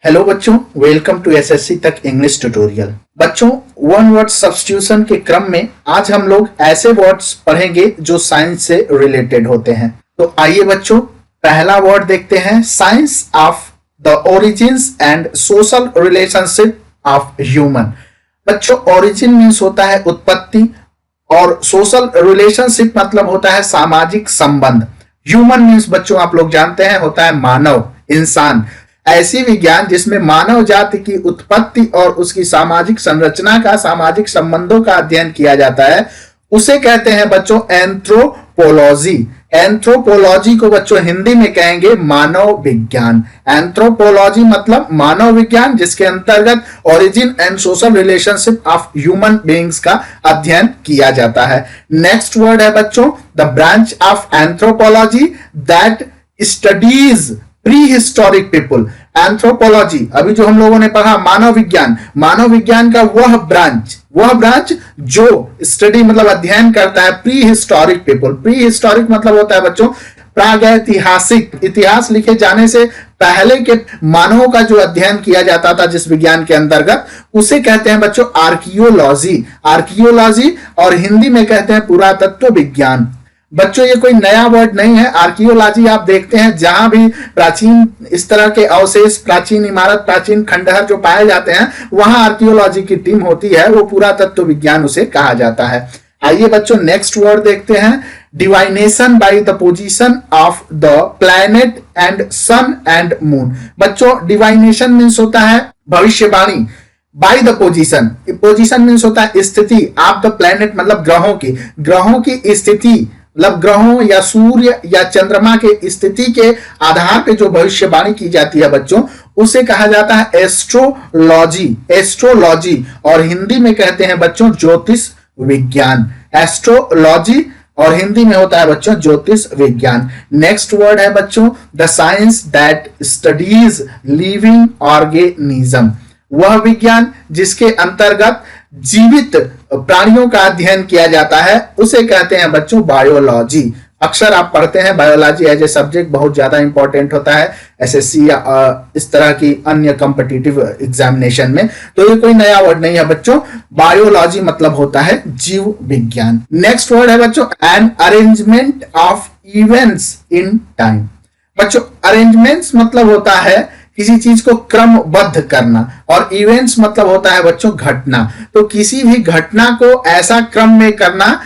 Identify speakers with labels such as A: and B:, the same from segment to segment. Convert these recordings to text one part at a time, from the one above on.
A: Hello बच्चों, welcome to SSC तक English tutorial. बच्चों, वन वर्ड सब्स्टिट्यूशन के क्रम में आज हम लोग ऐसे वर्ड्स पढ़ेंगे जो साइंस से रिलेटेड होते हैं। तो आइए बच्चों, पहला वर्ड देखते हैं, science of the origins and social relationship of human. बच्चों, ओरिजिन मीन्स होता है उत्पत्ति और सोशल रिलेशनशिप मतलब होता है सामाजिक संबंध। ह्यूमन मीन्स बच्चों आप लोग जानते हैं होता है मानव, इंसान। ऐसी विज्ञान जिसमें मानव जाति की उत्पत्ति और उसकी सामाजिक संरचना का, सामाजिक संबंधों का अध्ययन किया जाता है, उसे कहते हैं बच्चों एंथ्रोपोलॉजी। एंथ्रोपोलॉजी को बच्चों हिंदी में कहेंगे मानव विज्ञान। एंथ्रोपोलॉजी मतलब मानव विज्ञान जिसके अंतर्गत origin and social relationship of human beings का अध्ययन किया जाता है। नेक्स्ट वर्ड है बच्चों the branch of anthropology that studies pre historic people. Anthropology अभी जो हम लोगों ने पढ़ा मानव विज्ञान, मानव विज्ञान का वह ब्रांच जो स्टडी मतलब अध्ययन करता है pre historic people. Pre historic मतलब होता है बच्चों प्रागैतिहासिक, इतिहास लिखे जाने से पहले के मानवों का जो अध्ययन किया जाता था जिस विज्ञान के अंतर्गत, उसे कहते हैं बच्चों आर्कियोलॉजी। आर्कियोलॉजी और हिंदी में कहते हैं पुरातत्व विज्ञान। बच्चों ये कोई नया वर्ड नहीं है। आर्कियोलॉजी आप देखते हैं जहां भी प्राचीन इस तरह के अवशेष, प्राचीन इमारत, प्राचीन खंडहर जो पाए जाते हैं, वहां आर्कियोलॉजी की टीम होती है, वो पुरातत्व विज्ञान उसे कहा जाता है। आइए बच्चों नेक्स्ट वर्ड देखते हैं, divination by the position of the planet and sun and moon. बच्चों डिवाइनेशन मीन्स होता है भविष्यवाणी by the position. Position means होता है स्थिति ऑफ द प्लैनेट मतलब ग्रहों की स्थिति, मतलब ग्रहों या सूर्य या चंद्रमा के स्थिति के आधार पे जो भविष्यवाणी की जाती है बच्चों, उसे कहा जाता है एस्ट्रोलॉजी। एस्ट्रोलॉजी और हिंदी में कहते हैं बच्चों ज्योतिष विज्ञान। एस्ट्रोलॉजी और हिंदी में होता है बच्चों ज्योतिष विज्ञान। नेक्स्ट वर्ड है बच्चों the science that studies living organism. वह विज्ञान जिसके अंतर्गत जीवित प्राणियों का अध्ययन किया जाता है, उसे कहते हैं बच्चों बायोलॉजी। अक्सर आप पढ़ते हैं बायोलॉजी एज ए सब्जेक्ट, बहुत ज्यादा इंपॉर्टेंट होता है एसएससी या इस तरह की अन्य कॉम्पिटिटिव एग्जामिनेशन में। तो ये कोई नया वर्ड नहीं है बच्चों। बायोलॉजी मतलब होता है जीव विज्ञान। नेक्स्ट वर्ड है बच्चों an arrangement of events in time. बच्चों अरेंजमेंट्स मतलब होता है किसी चीज को क्रमबद्ध करना और इवेंट्स मतलब होता है बच्चों घटना। तो किसी भी घटना को ऐसा क्रम में करना,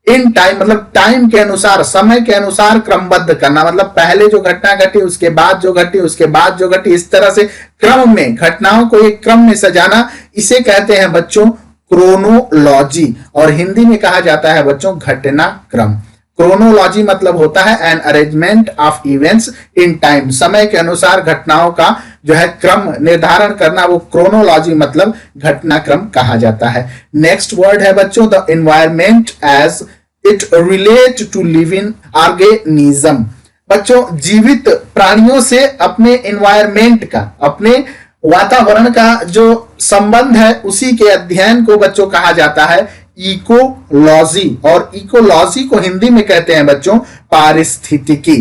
A: इन टाइम मतलब टाइम के अनुसार, समय के अनुसार क्रमबद्ध करना, मतलब पहले जो घटना घटी उसके बाद जो घटी उसके बाद जो घटी, इस तरह से क्रम में घटनाओं को एक क्रम में सजाना, इसे कहते हैं बच्चों क्रोनोलॉजी और हिंदी में कहा जाता है बच्चों घटनाक्रम। क्रोनोलॉजी मतलब होता है an arrangement of events in time, समय के अनुसार घटनाओं का जो है क्रम निर्धारण करना, वो क्रोनोलॉजी मतलब घटनाक्रम कहा जाता है। नेक्स्ट वर्ड है बच्चों the environment as it relate to living organism. बच्चों जीवित प्राणियों से अपने एनवायरमेंट का, अपने वातावरण का जो संबंध है, उसी के अध्ययन को बच्चों कहा जाता है इकोलॉजी और इकोलॉजी को हिंदी में कहते हैं बच्चों पारिस्थितिकी।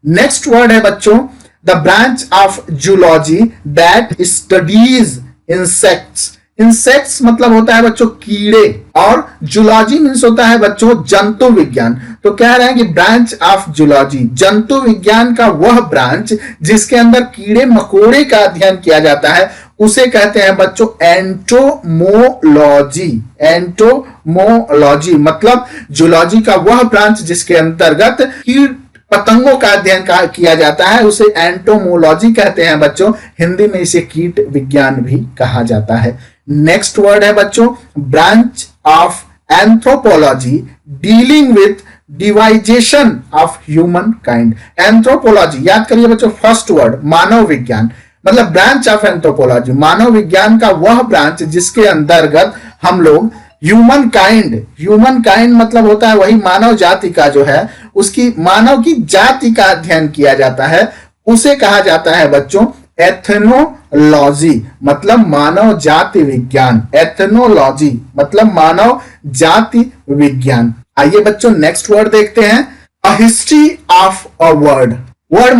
A: नेक्स्ट वर्ड है बच्चों the branch of zoology that studies insects. Insects मतलब होता है बच्चों कीड़े और जूलॉजी मीन्स होता है बच्चों जंतु विज्ञान। तो कह रहे हैं कि ब्रांच ऑफ जूलॉजी, जंतु विज्ञान का वह ब्रांच जिसके अंदर कीड़े मकोड़े का अध्ययन किया जाता है, उसे कहते हैं बच्चों एंटोमोलॉजी। एंटोमोलॉजी मतलब जूलॉजी का वह ब्रांच जिसके अंतर्गत कीट पतंगों का अध्ययन किया जाता है, उसे एंटोमोलॉजी कहते हैं बच्चों। हिंदी में इसे कीट विज्ञान भी कहा जाता है। नेक्स्ट वर्ड है बच्चों branch of anthropology dealing with division of human kind. Anthropology याद करिए बच्चों, फर्स्ट वर्ड मानव विज्ञान मतलब ब्रांच ऑफ एंथ्रोपोलॉजी, मानव विज्ञान का वह ब्रांच जिसके अंतर्गत हम लोग ह्यूमन काइंड मतलब होता है वही मानव जाति का जो है, उसकी मानव की जाति का अध्ययन किया जाता है, उसे कहा जाता है बच्चों एथनोलॉजी मतलब मानव जाति विज्ञान। एथनोलॉजी मतलब मानव जाति विज्ञान। आइए बच्चों नेक्स्ट वर्ड देखते हैं, a history of a word. Word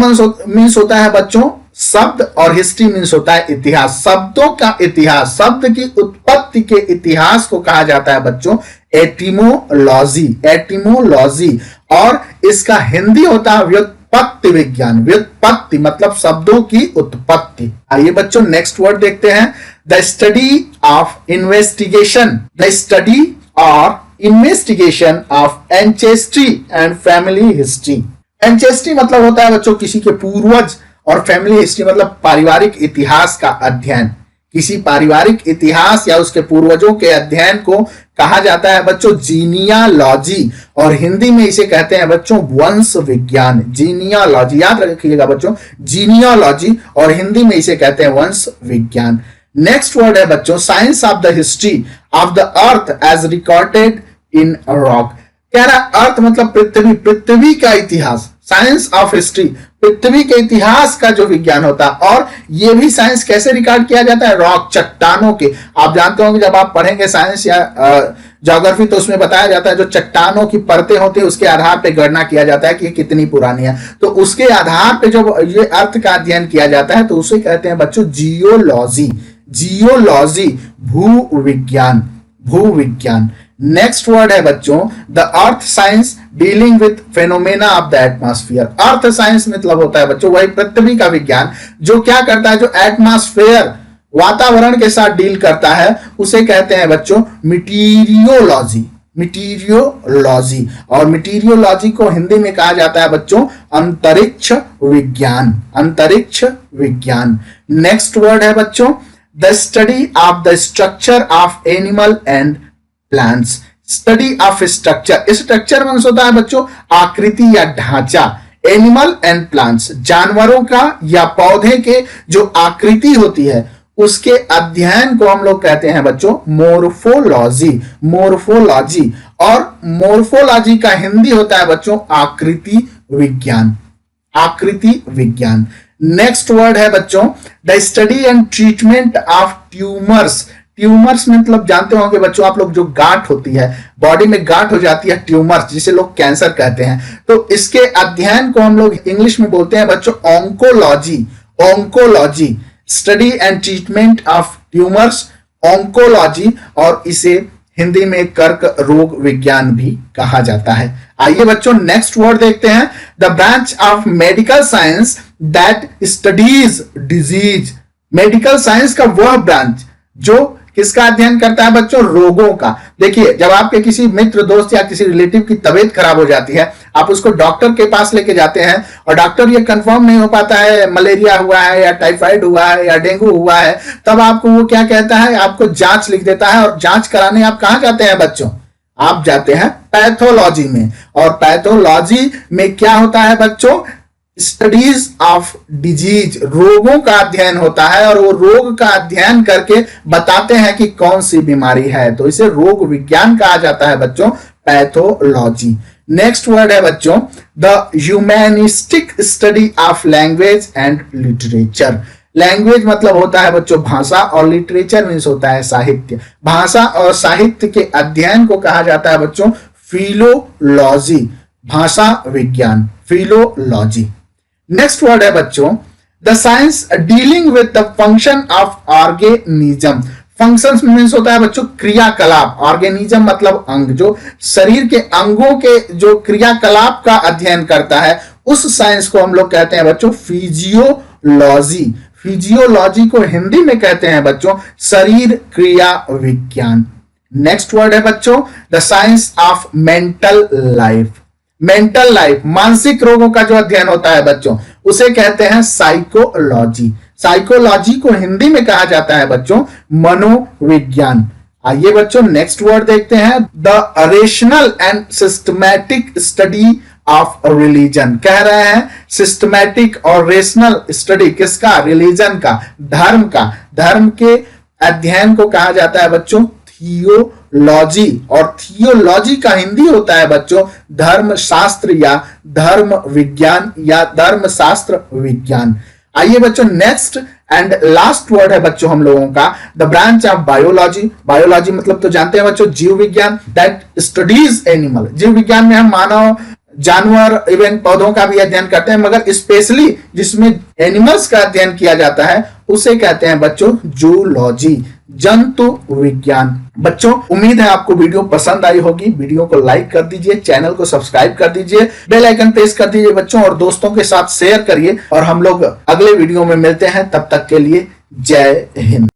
A: means होता है बच्चों शब्द और हिस्ट्री मीन्स होता है इतिहास, शब्दों का इतिहास, शब्द की उत्पत्ति के इतिहास को कहा जाता है बच्चों एटिमोलॉजी, एटिमोलॉजी। और इसका हिंदी होता है व्युत्पत्ति विज्ञान, व्युत्पत्ति मतलब शब्दों की उत्पत्ति। आइए बच्चों नेक्स्ट वर्ड देखते हैं, the study of investigation, the study और investigation of ancestry and family history. Ancestry मतलब होता है बच्चों किसी के पूर्वज, और फैमिली हिस्ट्री मतलब पारिवारिक इतिहास का अध्ययन। किसी पारिवारिक इतिहास या उसके पूर्वजों के अध्ययन को कहा जाता है बच्चों जीनियालॉजी, और हिंदी में इसे कहते हैं बच्चों वंश विज्ञान। जीनियालॉजी याद रखिएगा बच्चों, जीनियालॉजी, और हिंदी में इसे कहते हैं वंश विज्ञान। नेक्स्ट वर्ड है बच्चों science of the history of the earth as recorded in rock. कह रहा अर्थ मतलब पृथ्वी, पृथ्वी का इतिहास, साइंस ऑफ हिस्ट्री पृथ्वी के इतिहास का जो विज्ञान होता है। और ये भी साइंस कैसे रिकॉर्ड किया जाता है, रॉक, चट्टानों के। आप जानते होंगे जब आप पढ़ेंगे साइंस या ज्योग्राफी तो उसमें बताया जाता है जो चट्टानों की परतें होती है उसके आधार पे गणना किया जाता है कि ये कितनी पुरानी है। तो उसके आधार पे जब ये अर्थ का अध्ययन किया जाता है तो उसे कहते हैं बच्चों जियोलॉजी, जियोलॉजी भू विज्ञान, भू विज्ञान। नेक्स्ट वर्ड है बच्चों the earth science dealing with phenomena of the atmosphere. Earth science मतलब होता है बच्चों वही पृथ्वी का विज्ञान जो क्या करता है, जो एटमॉस्फेयर वातावरण के साथ डील करता है उसे कहते हैं बच्चों मिटीरियोलॉजी, मिटीरियोलॉजी। और मिटीरियोलॉजी को हिंदी में कहा जाता है बच्चों अंतरिक्ष विज्ञान, अंतरिक्ष विज्ञान। नेक्स्ट वर्ड है बच्चों the study of the structure of animal and plants. Study of structure, structure means होता है बच्चों आकृति या ढांचा। एनिमल एंड प्लांट्स जानवरों का या पौधे के जो आकृति होती है उसके अध्ययन को हम लोग कहते हैं बच्चों मोर्फोलॉजी, मोर्फोलॉजी। और मोर्फोलॉजी का हिंदी होता है बच्चों आकृति विज्ञान, आकृति विज्ञान। नेक्स्ट वर्ड है बच्चों the study and treatment of tumours. Tumours मतलब जानते होंगे बच्चों आप लोग जो गांठ होती है, बॉडी में गांठ हो जाती है, ट्यूमर्स जिसे लोग कैंसर कहते हैं। तो इसके अध्ययन को हम लोग इंग्लिश में बोलते हैं बच्चों oncology, oncology. Study and treatment of tumours, oncology. और इसे हिंदी में कर्क रोग विज्ञान भी कहा जाता है। आइए बच्चों नेक्स्ट वर्ड देखते हैं the branch of medical science that studies disease. Medical science का वह ब्रांच जो किसका अध्ययन करता है बच्चों रोगों का। देखिए जब आपके किसी मित्र दोस्त या किसी रिलेटिव की तबीयत खराब हो जाती है आप उसको डॉक्टर के पास लेके जाते हैं और डॉक्टर ये कंफर्म नहीं हो पाता है मलेरिया हुआ है या टाइफाइड हुआ है या डेंगू हुआ है, तब आपको वो क्या कहता है, आपको जांच लिख देता है। और जांच कराने आप कहां जाते हैं बच्चों, आप जाते हैं पैथोलॉजी में। और पैथोलॉजी में क्या होता है बच्चों स्टडीज ऑफ डिजीज, रोगों का अध्ययन होता है और वो रोग का अध्ययन करके बताते हैं कि कौन सी बीमारी है, तो इसे रोग विज्ञान कहा जाता है बच्चों पैथोलॉजी। नेक्स्ट वर्ड है बच्चों the humanistic study of language and literature. Language मतलब होता है बच्चों भाषा और लिटरेचर मीन्स होता है साहित्य। भाषा और साहित्य के अध्ययन को कहा जाता है बच्चों फिलोलॉजी, भाषा विज्ञान, फिलोलॉजी। नेक्स्ट वर्ड है बच्चों the science dealing with the function of organism. Functions means होता है बच्चों क्रियाकलाप, ऑर्गेनिज्म मतलब अंग, जो शरीर के अंगों के जो क्रियाकलाप का अध्ययन करता है उस साइंस को हम लोग कहते हैं बच्चों फिजियोलॉजी। फिजियोलॉजी को हिंदी में कहते हैं बच्चों शरीर क्रिया विज्ञान। नेक्स्ट वर्ड है बच्चों the science of mental life. Mental life मानसिक रोगों का जो अध्ययन होता है बच्चों उसे कहते हैं साइकोलॉजी। साइकोलॉजी को हिंदी में कहा जाता है बच्चों मनोविज्ञान। आइए बच्चों नेक्स्ट वर्ड देखते हैं the rational and systematic study of religion. कह रहे हैं सिस्टमैटिक और रेशनल स्टडी किसका, रिलीजन का, धर्म का। धर्म के अध्ययन को कहा जाता है बच्चों थियोलॉजी। और थियोलॉजी का हिंदी होता है बच्चों धर्म शास्त्र या धर्म विज्ञान या धर्म शास्त्र विज्ञान। आइए बच्चों नेक्स्ट एंड लास्ट वर्ड है बच्चों हम लोगों का the branch of biology. Biology मतलब तो जानते हैं बच्चों जीव विज्ञान दैट स्टडीज एनिमल। जीव विज्ञान में हम मानव जानवर इवन पौधों का भी अध्ययन करते हैं, मगर स्पेशली जिसमें एनिमल्स का अध्ययन किया जाता है उसे कहते हैं बच्चों जूलॉजी, जंतु विज्ञान। बच्चों उम्मीद है आपको वीडियो पसंद आई होगी। वीडियो को लाइक कर दीजिए, चैनल को सब्सक्राइब कर दीजिए, बेल आइकन प्रेस कर दीजिए बच्चों, और दोस्तों के साथ शेयर करिए। और हम लोग अगले वीडियो में मिलते हैं, तब तक के लिए जय हिंद।